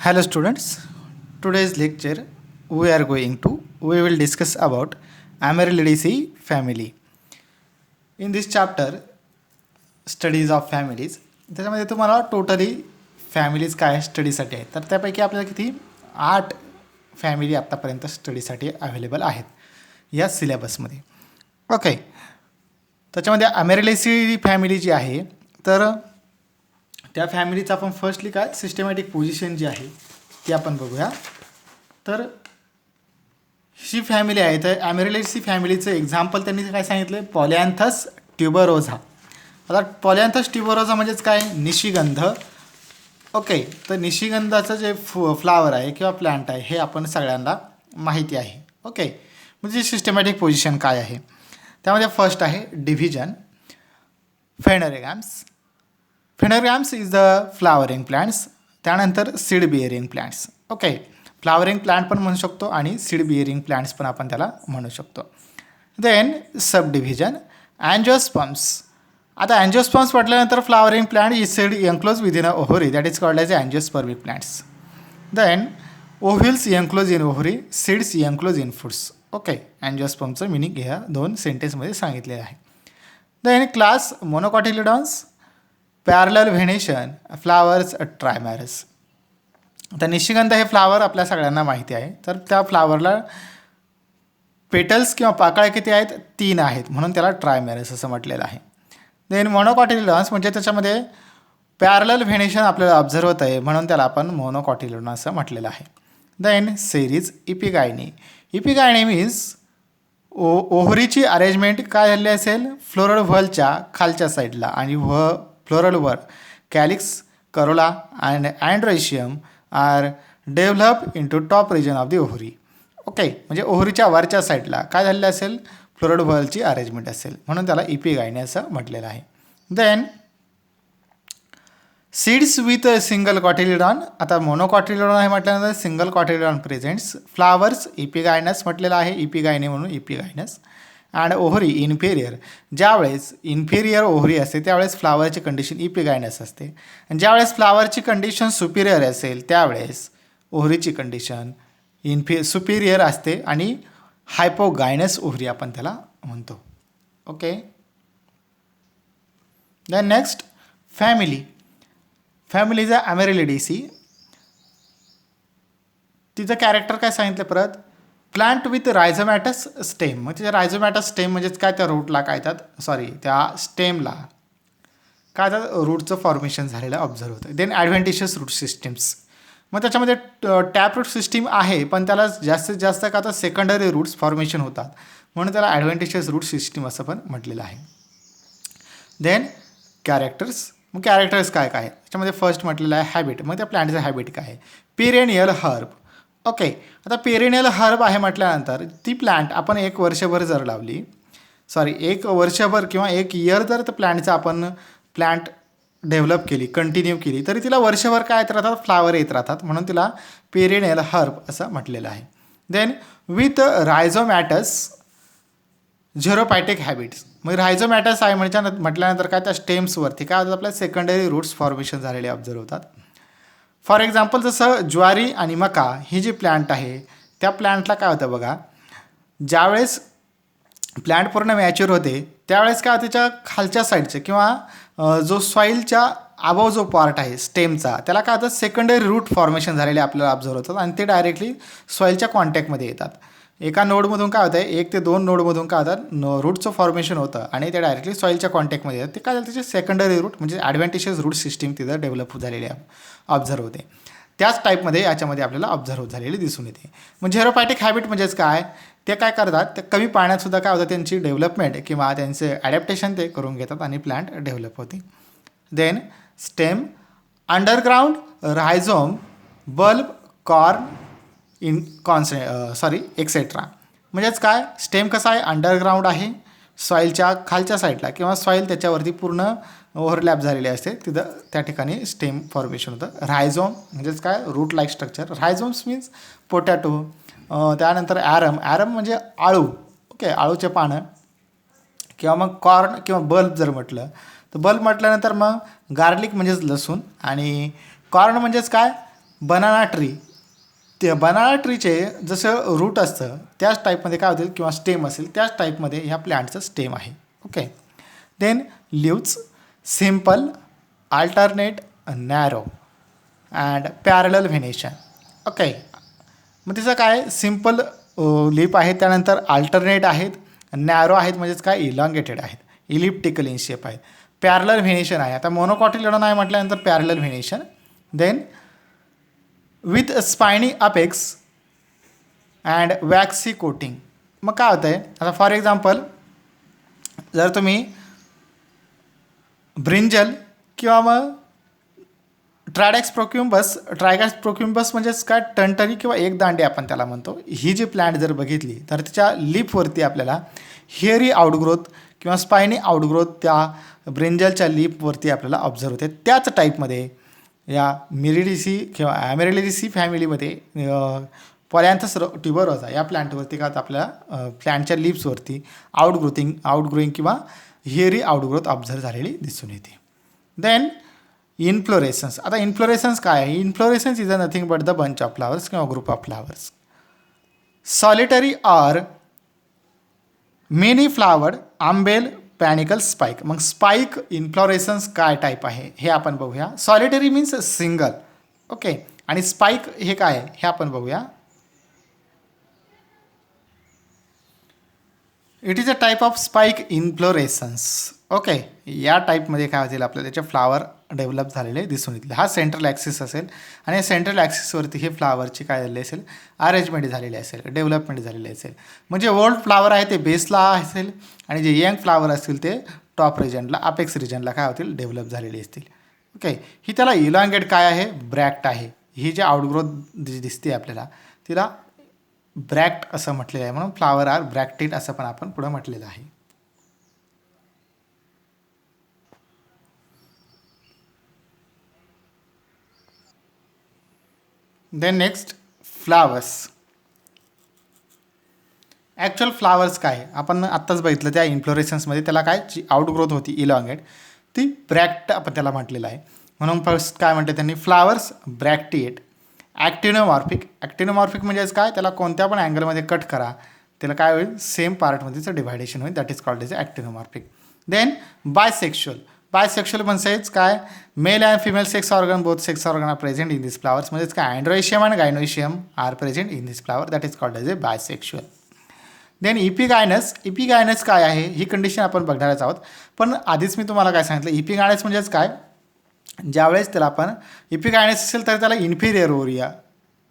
Hello students, today's lecture we will discuss about Amaryllidaceae family. In this chapter studies of families त्याच्यामध्ये तुम्हाला totally families काय स्टडीसाठी आहेत तर त्यापैकी आपल्याला किती 8 फॅमिली आत्तापर्यंत स्टडीसाठी अवेलेबल आहेत या सिलेबसमध्ये. ओके, त्याच्यामध्ये अमेरिलेसी फॅमिली जी आहे तर त्या फॅमिलीचं आपण फर्स्टली काय सिस्टमॅटिक पोझिशन जी आहे ती आपण बघूया. तर ही फॅमिली आहे तर अमेरिलेसी फॅमिलीचं एक्झाम्पल त्यांनी काय सांगितलं पॉलियांथस ट्युबरोझा. आता पॉलियांथस ट्युबरोझा म्हणजेच काय निशिगंध. ओके, तर निशिगंधाचं जे फ्लावर आहे किंवा प्लांट आहे हे आपण सगळ्यांना माहिती आहे. ओके, म्हणजे सिस्टमॅटिक पोझिशन काय आहे त्यामध्ये फर्स्ट आहे division. Phanerogams is the flowering plants. त्यानंतर seed bearing plants. Okay, flowering plant पण म्हणू शकतो आणि सीड बिअरिंग प्लांट्स पण आपण त्याला म्हणू शकतो. Then sub division angiosperms. आता अँजिओस्पर्म्स म्हटल्यानंतर flowering plant is seed enclose within a ovary that is called as angiospermic plants. Then ovules enclose in ovary, seeds enclose in fruits. Okay, अँजिओस्पर्मचं meaning ह्या 2 सेंटेन्समध्ये सांगितलेलं आहे. Then class monocotyledons, parallel venation, flowers trimerous. आता निशिगंध हे flower आपल्या सगळ्यांना माहिती आहे तर त्या फ्लावरला पेटल्स किंवा पाकळ्या किती आहेत 3 आहेत म्हणून त्याला ट्रायमॅरस असं म्हटलेलं आहे. देन मोनोकॉटिलिडॉन्स म्हणजे त्याच्यामध्ये पॅरलल व्हेनेशन आपल्याला ऑब्झर्व होत आहे म्हणून त्याला आपण मोनोकॉटिलिडॉन असं म्हटलेलं आहे. Then series epigyny. Epigyny means ओव्हरीची अरेंजमेंट काय झाली असेल फ्लोरल व्हलच्या खालच्या साईडला आणि फ्लोरलवर calyx, corolla and androecium are develop into top region of the ovary. Okay, म्हणजे ओव्हरीच्या वरच्या साईडला काय झालेलं असेल फ्लोरल व्हलची अरेंजमेंट असेल म्हणून त्याला इपिगायनी असं म्हटलेलं आहे. Then seeds with single cotyledon. आता मोनोकॉटिलिडॉन आहे म्हटल्यानंतर single cotyledon presents. Flowers epigynous म्हटलेलं आहे, इपिगायनी म्हणून इपिगायनस. And ovary inferior. ज्यावेळेस इन्फेरियर ओव्हरी असते त्यावेळेस फ्लावरची कंडिशन इपिगायनस असते आणि ज्यावेळेस फ्लावरची कंडिशन सुपिरियर असेल त्यावेळेस ओव्हरीची कंडिशन सुपिरियर असते आणि हायपोगायनस ओव्हरी आपण त्याला म्हणतो. Okay, then next family. Family is a amaryllidaceae. तिचं कॅरेक्टर काय सांगितलं परत प्लांट विथ रायझोमॅटस स्टेम. म्हणजे रायझोमॅटस स्टेम म्हणजेच काय त्या रूटला काय त्या स्टेमला काय रूटचं फॉर्मेशन झालेलं ऑब्झर्व होतं. Then adventitious root systems. मग त्याच्यामध्ये टॅप रूट सिस्टीम आहे पण त्याला जास्तीत जास्त का आता सेकंडरी रूट्स फॉर्मेशन होतात म्हणून त्याला ॲडव्हेंटिशियस रूट सिस्टीम असं पण म्हटलेलं आहे. Then characters. मग कॅरेक्टर्स काय काय त्याच्यामध्ये फर्स्ट म्हटलेलं आहे हॅबिट. मग त्या प्लांटचं हॅबिट काय आहे पेरेनियल हर्ब. ओके, आता पेरेनियल हर्ब आहे म्हटल्यानंतर ती प्लांट आपण 1 वर्षभर जर लावली 1 वर्षभर किंवा 1 इयर जर त्या प्लांटचा आपण प्लांट डेव्हलप केली कंटिन्यू केली तरी तिला वर्षभर काय येत राहतात फ्लावर येत राहतात म्हणून तिला पेरेनियल हर्ब असं म्हटलेलं आहे. Then with rhizomatous xerophytic habits. मग रायझोमॅटस आहे म्हटल्यानंतर काय त्या स्टेम्सवरती काय होतात आपल्या सेकंडरी रूट्स फॉर्मेशन झालेले ऑब्झर्व होतात. फॉर एक्झाम्पल जसं ज्वारी आणि मका ही जी प्लांट आहे त्या प्लांटला काय होतं बघा ज्यावेळेस प्लांट पूर्ण मॅच्युअर होते त्यावेळेस काय त्याच्या खालच्या साईडचं किंवा जो सॉईलच्या अबाव जो पार्ट आहे स्टेमचा त्याला काय होतं सेकंडरी रूट फॉर्मेशन झालेले आपल्याला ऑब्झर्व होतात आणि ते डायरेक्टली सॉईलच्या कॉन्टॅक्टमध्ये येतात. एका नोडमधून काय होतं 1 ते 2 नोडमधून काय होतं रूटचं फॉर्मेशन होतं आणि ते डायरेक्टली सॉईलच्या कॉन्टॅक्टमध्ये येतात. ते काय झालं त्याचे सेकंडरी रूट म्हणजे ॲडव्हेंटिशियस रूट सिस्टीम तिथं डेव्हलप झालेली ऑब्झर्व होते. त्याच टाईपमध्ये याच्यामध्ये आपल्याला ऑब्झर्व झालेली दिसून येते. मग झेरोपॅटिक हॅबिट म्हणजेच काय ते काय करतात ते कमी पाण्यातसुद्धा काय होतं त्यांची डेव्हलपमेंट किंवा त्यांचे ॲडॅप्टेशन ते करून घेतात आणि प्लांट डेव्हलप होते. Then stem underground rhizome bulb corn etcetera. म्हणजेच काय स्टेम कसा आहे अंडरग्राउंड आहे सॉईलच्या खालच्या साईडला किंवा सॉईल त्याच्यावरती पूर्ण ओव्हरलॅप झालेले असते तिथं त्या ठिकाणी स्टेम फॉर्मेशन होतं. रायझोम म्हणजेच काय root like structure. Rhizomes means potato. त्यानंतर ॲरम म्हणजे आळू. ओके, आळूचे पानं किंवा मग कॉर्न किंवा बल्ब जर म्हटलं तर बल्ब म्हटल्यानंतर मग गार्लिक म्हणजेच लसूण आणि कॉर्न म्हणजेच काय बनाना ट्री, ते बनाना ट्रीचे जसं रूट असतं त्याच टाईपमध्ये काय होतील किंवा स्टेम असेल त्याच टाईपमध्ये ह्या प्लॅन्टचं स्टेम आहे. Okay. Then leaves simple, alternate, narrow and parallel venation. Okay. मग तिचं काय सिम्पल लिप आहे, त्यानंतर अल्टरनेट आहेत, नॅरो आहेत म्हणजेच काय इलॉंगेटेड आहेत, इलिप्टिकल इन शेप आहेत, पॅरलल व्हेनेशन आहे. आता मोनोकॉटिलॉन आहे म्हटल्यानंतर parallel venation. Then with spiny apex and waxy coating. मग काय होतं आहे, आता फॉर एक्झाम्पल जर तुम्ही ब्रिंजल किंवा मग ट्रायगॅक्स प्रोक्युम्बस म्हणजेच काय टणटणी किंवा एक दांडी आपण त्याला म्हणतो, ही जी प्लॅन्ट जर बघितली तर तिच्या लिपवरती आपल्याला हेअरी आउटग्रोथ किंवा स्पायनी आउटग्रोथ त्या ब्रिंजलच्या लिपवरती आपल्याला ऑब्झर्व होते. त्याच टाईपमध्ये या मिरिडिसी किंवा ॲमेरिलिसी फॅमिलीमध्ये पॉलॅन्थस ट्युबरोजा या प्लॅन्टवरती का आपल्याला प्लॅन्टच्या लिप्सवरती आउटग्रोईंग किंवा हेअरी आउटग्रोथ ऑब्झर्व झालेली दिसून येते. Then inflorescence. आता इन्फ्लोरेसन्स काय आहे, inflorescence is a nothing but the bunch of flowers किंवा group of flowers. Solitary or many flowered umbel panicle spike. मग स्पाइक इन्फ्लोरेसन्स काय टाईप आहे हे आपण बघूया. Solitary means single. ओके. आणि स्पाइक हे काय आहे हे आपण बघूया. It is a type of spike inflorescence. Okay. या टाईपमध्ये काय होतील आपल्याला त्याचे फ्लावर डेव्हलप झालेले दिसून येतील. हा सेंट्रल ॲक्सिस असेल आणि सेंट्रल ॲक्सिसवरती हे फ्लावरची काय झालेली असेल अरेंजमेंट झालेली असेल, डेव्हलपमेंट झालेली असेल. म्हणजे ओल्ड फ्लावर आहे ते बेसला असेल आणि जे यंग फ्लावर असतील ते टॉप रिजनला अपेक्स रिजनला काय होतील डेव्हलप झालेली असतील. ओके. ही त्याला इलॉंगेट काय आहे ब्रॅक्ट आहे. ही जी आउटग्रोथ जी दिसते आपल्याला तिला ब्रॅक्ट असं म्हटलेलं आहे, म्हणून फ्लावर आर ब्रॅक्टेड असं पण आपण पुढं म्हटलेलं आहे. Then next flowers. Actual flowers काय आपण आत्ताच बघितलं त्या इन्फ्लोरेसन्समध्ये त्याला काय जी आउटग्रोथ होती इलॉंगेट ती ब्रॅक्ट आपण त्याला म्हटलेलं आहे. म्हणून फर्स्ट काय म्हणते त्यांनी फ्लावर्स ब्रॅक्टिएट. ॲक्टिनोमॉर्फिक म्हणजेच काय त्याला कोणत्या पण अँगलमध्ये कट करा त्याला काय होईल सेम पार्टमध्येचं डिव्हायडेशन होईल, that is called as actinomorphic. Then bisexual म्हणजेच काय male and female sex organ both sex organ are present in this flowers. म्हणजेच काय androecium and gynoecium are present in this flower, that is called as a bisexual. Then epigynous काय आहे ही condition आपण बघणारच आहोत. पण आधीच मी तुम्हाला काय सांगितलं इपिगायनस म्हणजेच काय ज्यावेळेस त्याला आपण इपिगायनस असेल तर त्याला इन्फिरियर ओव्हरी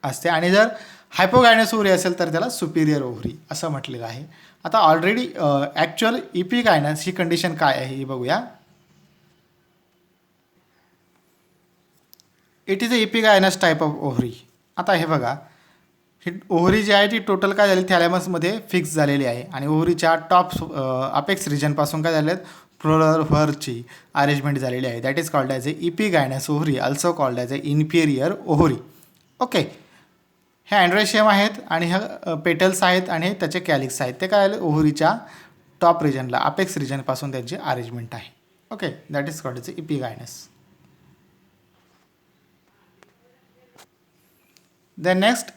असते आणि जर हायपोगायनस ओव्हरी असेल तर त्याला सुपिरियर ओव्हरी असं म्हटलेलं आहे. आता ऑलरेडी ॲक्च्युअल इपिगायनस ही कंडिशन काय आहे हे बघूया. It is a epigynous type of ovary. आता हे बघा ही ओव्हरी जी आहे ती टोटल काय झाली थॅलॅमसमध्ये फिक्स झालेली आहे आणि ओव्हरीच्या टॉप अपेक्स रिजनपासून काय झाले आहेत फ्लोरची अरेंजमेंट झालेली आहे, that is called as a epigynous ovary also called as a inferior ovary. Okay. हे अँड्रोशियम आहेत आणि ह्या पेटल्स आहेत आणि त्याचे कॅलिक्स आहेत ते काय ओव्हरीच्या टॉप रिजनला अपेक्स रिजनपासून त्यांची अरेंजमेंट आहे. Okay. That is called as a epigynous. Then next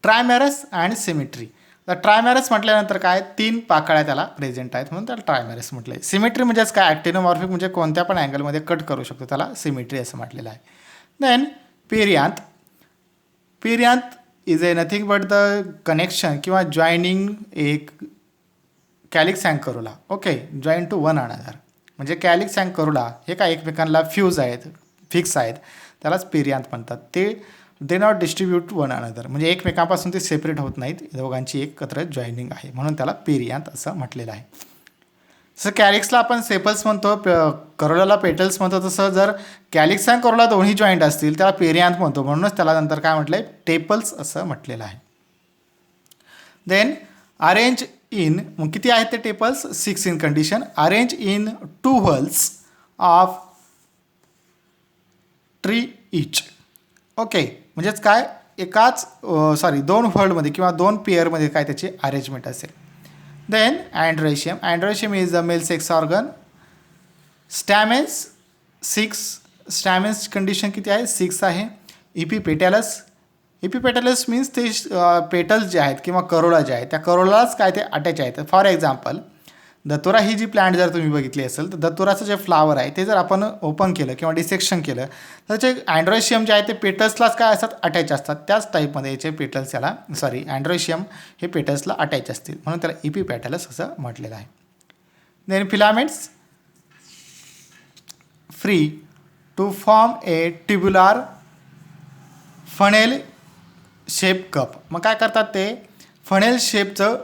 trimerous and symmetry. तर ट्रायमॅरस म्हटल्यानंतर काय तीन पाकळ्या त्याला प्रेझेंट आहेत म्हणून त्याला ट्रायमॅरस म्हटलं आहे. सिमेट्री म्हणजेच काय ॲक्टिनोमॉर्फिक म्हणजे कोणत्या पण अँगलमध्ये कट करू शकतो त्याला सिमेट्री असं म्हटलेलं आहे. Then perianth is a nothing but the connection किंवा जॉईनिंग एक calyx and corolla. Okay. Join to one another म्हणजे कॅलिक्स अँड करोला हे काय एकमेकांना फ्यूज आहेत फिक्स आहेत त्यालाच पेरियांत म्हणतात. ते they not distribute one another म्हणजे एकमेकांपासून ते सेपरेट होत नाहीत, दोघांची एकत्र जॉईनिंग आहे म्हणून त्याला पेरियांत असं म्हटलेलं आहे. जसं कॅलिक्सला आपण सेपल्स म्हणतो करोलाला पेटल्स म्हणतो तसं जर कॅलिक्स आणि करोला दोन्ही जॉईंट असतील त्याला पेरियांत म्हणतो म्हणूनच त्याला नंतर काय म्हटलं आहे टेपल्स असं म्हटलेलं आहे. देन अरेंज इन मग किती आहेत ते tepals 6 in condition. Arrange in 2 whorls of three each. Okay. म्हणजेच काय एकाच 2 व्हर्ल्डमध्ये किंवा 2 पेअरमध्ये काय त्याची अरेंजमेंट असेल. Then androecium is the male sex organ. Stamens 6 stamens condition किती आहे 6 आहे. इपिपेटॅलस. इपिपेटॅलस मीन्स ते पेटल्स जे आहेत किंवा करोळा जे आहेत त्या करोळालाच काय ते अटॅच आहेत. फॉर एक्झाम्पल दत्तुरा ही जी प्लांट जर तुम्ही बघितली असेल तर दत्तुराचं जे फ्लावर आहे ते जर आपण ओपन केलं किंवा डिसेक्शन केलं तर जे अँड्रोशियम जे आहे ते पेटल्सलाच काय असतात अटॅच असतात. त्याच टाईपमध्ये याचे पेटल्स याला अँड्रोशियम हे पेटल्सला अटॅच असतील म्हणून त्याला इपिपेटॅलस असं म्हटलेलं आहे. Then filaments free to form a tubular funnel shape cup. मग काय करतात ते फनेल शेपचं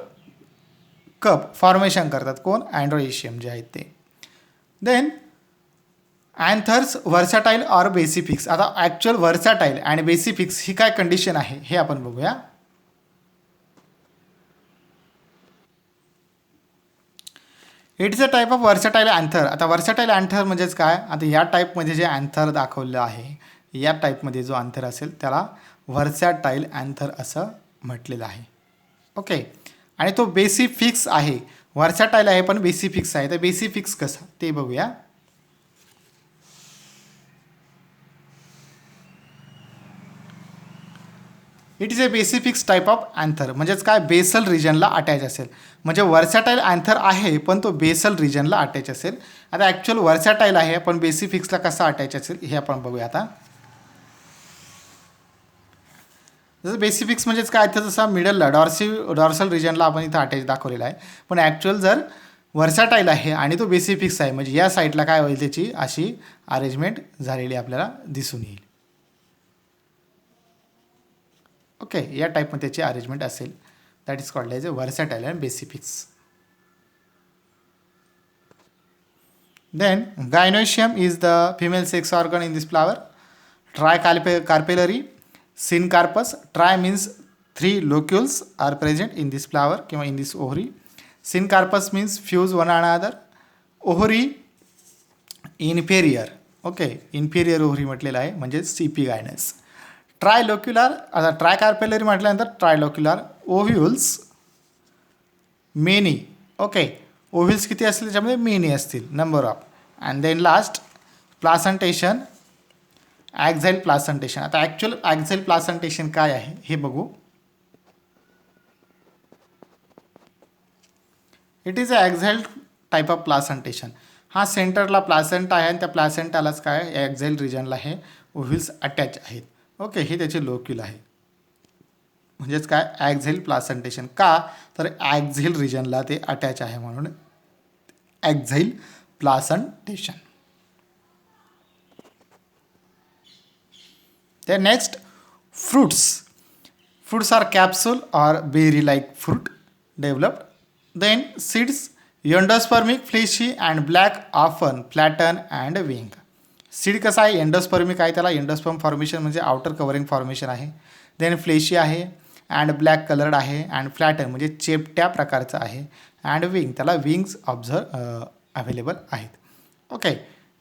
कप फॉर्मेशन करतात. कोण अँड्रोशियम जे आहेत ते. Then anthers versatile or basifixed. आता ॲक्च्युअल वर्सॅटाईल आणि बेसिफिक्स ही काय कंडिशन आहे हे आपण बघूया. It is a type of versatile anther. आता वर्सॅटाईल अँथर म्हणजेच काय, आता या टाईपमध्ये जे अँथर दाखवलेलं आहे या टाईपमध्ये जो अँथर असेल त्याला वर्सॅटाईल अँथर असं म्हटलेलं आहे. ओके. आणि तो बेसिफिक्स आहे. वर्सॅटाईल आहे पण बेसिफिक्स आहे. तर बेसिफिक्स कसं ते बघूया. It is a basifixed type of anther म्हणजेच काय बेसल रिजनला अटॅच असेल. म्हणजे वर्सॅटाईल अँथर आहे पण तो बेसल रिजनला अटॅच असेल. आता ॲक्च्युअल वर्सॅटाईल आहे पण बेसिफिक्सला कसा अटॅच असेल हे आपण बघूया. आता जसं बेसिफिक्स म्हणजेच काय तर जसा मिडलला डॉर्सल रिजनला आपण इथं अटॅच दाखवलेला आहे. पण ॲक्च्युअल जर वर्सॅटाईल आहे आणि तो बेसिफिक्स आहे म्हणजे या साईडला काय होईल त्याची अशी अरेंजमेंट झालेली आपल्याला दिसून येईल. ओके. या टाईपमध्ये त्याची अरेंजमेंट असेल. That is called as a versatile and basifix. Then gynoecium is the female sex organ in this flower. Carpellary syncarpous. Tri means 3 locules are present in this flower किंवा in this ovary. Syncarpous means fuse one another. Ovary inferior. Okay. Inferior ovary म्हटलेलं आहे म्हणजे CP गायनस. ट्रायलोक्युलर. आता ट्रायकार्पेलरी म्हटल्यानंतर ट्रायलोक्युलर. ओव्ह्युल्स many. Okay. ओव्ह्युल्स किती असतील त्याच्यामध्ये many असतील number of. And then last placentation axile placentation. आता ॲक्च्युअल ॲक्झाईल प्लासंटेशन काय आहे हे बघू. It is a axile type of placentation. हा सेंटरला प्लासेंटा आहे आणि त्या प्लासेंटालाच काय ॲक्झाईल रिजनला हे ओव्ह्युल्स अटॅच आहेत. ओके. हे त्याचे लोक्युल आहे म्हणजेच काय ॲक्झाईल प्लासंटेशन. का तर ॲक्झाईल रिजनला ते अटॅच आहे म्हणून ॲक्झाईल प्लासंटेशन. The next fruits. Fruits are capsule or berry like fruit developed. Then seeds endospermic, fleshy and black, often flatten and wing. Seed कसा आहे एंडोस्पर्मिक आहे त्याला एंडोस्पर्म फॉर्मेशन म्हणजे आउटर कवरिंग फॉर्मेशन आहे. देन फ्लेशी आहे and black coloured आहे and flatten म्हणजे चेपट्या प्रकारचं आहे अँड विंग त्याला विंग्स अवेलेबल आहेत. Okay.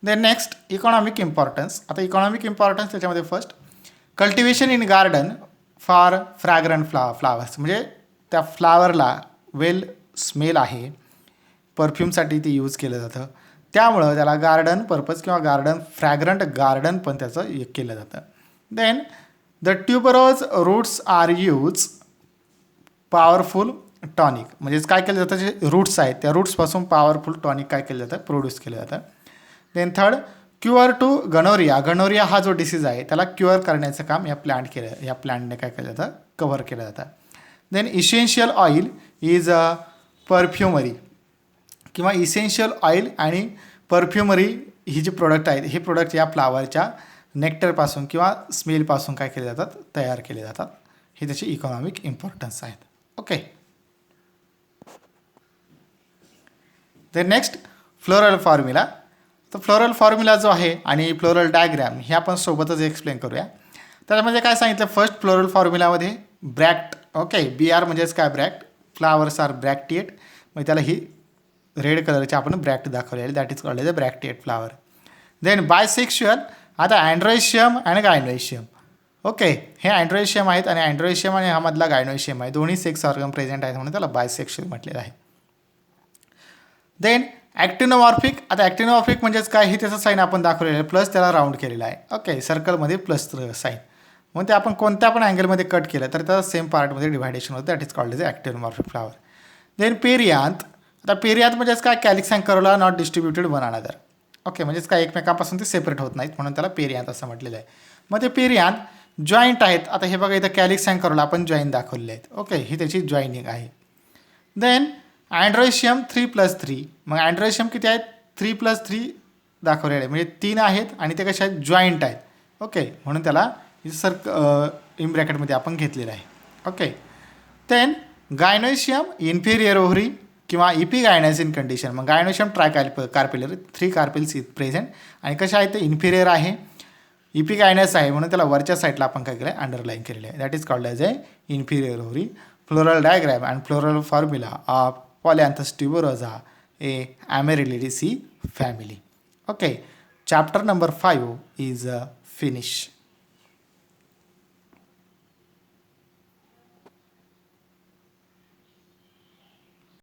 Then next economic importance. आता इकॉनॉमिक इम्पॉर्टन्स त्याच्यामध्ये first cultivation in garden for fragrant flowers म्हणजे त्या फ्लावरला वेल स्मेल आहे परफ्यूमसाठी ते यूज केलं जातं त्यामुळं त्याला गार्डन पर्पज किंवा गार्डन फ्रॅग्रंट गार्डन पण त्याचं केलं जातं. Then the tuberose roots are use powerful tonic म्हणजेच काय केलं जातं जे रूट्स आहेत त्या रूट्सपासून पॉवरफुल टॉनिक काय केलं जातं प्रोड्यूस केलं जातं. Then third cure to gonorrhoea. Gonorrhoea हा जो डिसीज आहे त्याला क्युअर करण्याचं काम या प्लांटने काय केलं जातं कव्हर केलं जातं. Then essential oil is a perfumery किंवा इसेन्शियल ऑइल आणि परफ्युमरी ही जी प्रोडक्ट आहेत हे प्रोडक्ट या फ्लावरच्या नेक्टरपासून किंवा स्मेलपासून काय केले जातात तयार केले जातात. हे त्याचे इकॉनॉमिक इम्पॉर्टन्स आहेत. Okay. Then next floral formula. तर फ्लोरल फॉर्म्युला जो आहे आणि फ्लोरल डायग्रॅम हे आपण सोबतच एक्सप्लेन करूया. त्याच्यामध्ये काय सांगितलं फर्स्ट फ्लोरल फॉर्म्युलामध्ये ब्रॅक्ट. ओके. BR म्हणजेच काय ब्रॅक्ट. फ्लावर्स आर ब्रॅक्टिएट म्हणजे त्याला ही रेड कलरचे आपण ब्रॅक्ट दाखवले आहे that is called as a bracteate flower. Then bisexual. आता अँड्रोशियम आणि गायनोशियम. ओके. हे अँड्रोशियम आहेत आणि अँड्रोशियम आणि ह्यामधला गायनोशियम आहे दोन्ही सेक्स ऑर्गन प्रेझेंट आहेत म्हणून त्याला बायसेक्शुअल म्हटलेलं आहे. देन ॲक्टिनोमॉर्फिक. आता ॲक्टिनोमॉर्फिक म्हणजेच काय हे त्याचं साईन आपण दाखवलेलं आहे प्लस त्याला राऊंड केलेला आहे. ओके. सर्कलमध्ये प्लस साईन. मग ते आपण कोणत्या पण अँगलमध्ये कट केलं तर त्याचा सेम पार्टमध्ये डिव्हायडेशन होतं. That is called as actinomorphic flower. Then perianth. आता पेरियांत म्हणजेच काय, calyx and corolla not distributed one another. Okay, म्हणजेच काय एकमेकांपासून ते सेपरेट होत नाहीत म्हणून त्याला पेरियांत असं म्हटलेलं आहे. मग ते पेरियांत जॉईंट आहेत. आता हे बघा इथं कॅलिक्स अँड करोला आपण जॉईंट दाखवलेले आहेत. ओके, ही त्याची जॉईनिंग आहे. Then androecium 3+3. मग अँड्रोशियम किती आहेत, 3+3 दाखवलेले आहे, म्हणजे 3 आहेत आणि ते कसे आहेत, जॉईंट आहेत. ओके, म्हणून त्याला इन ब्रॅकेटमध्ये आपण घेतलेलं आहे. Okay, then gynoecium inferior ovary किंवा इपिगायनस इन कंडिशन. मग gynoecium carpellary 3 carpels is present आणि कशा आहेत ते इन्फिरियर आहे, इपिगायनस आहे, म्हणून त्याला वरच्या साईडला आपण काय केलं आहे, अंडरलाईन केलेलं आहे. That is called as a inferior ovary. Floral diagram and floral formula of polianthes tuberosa a amaryllidaceae family. Okay, chapter number 5 is finished.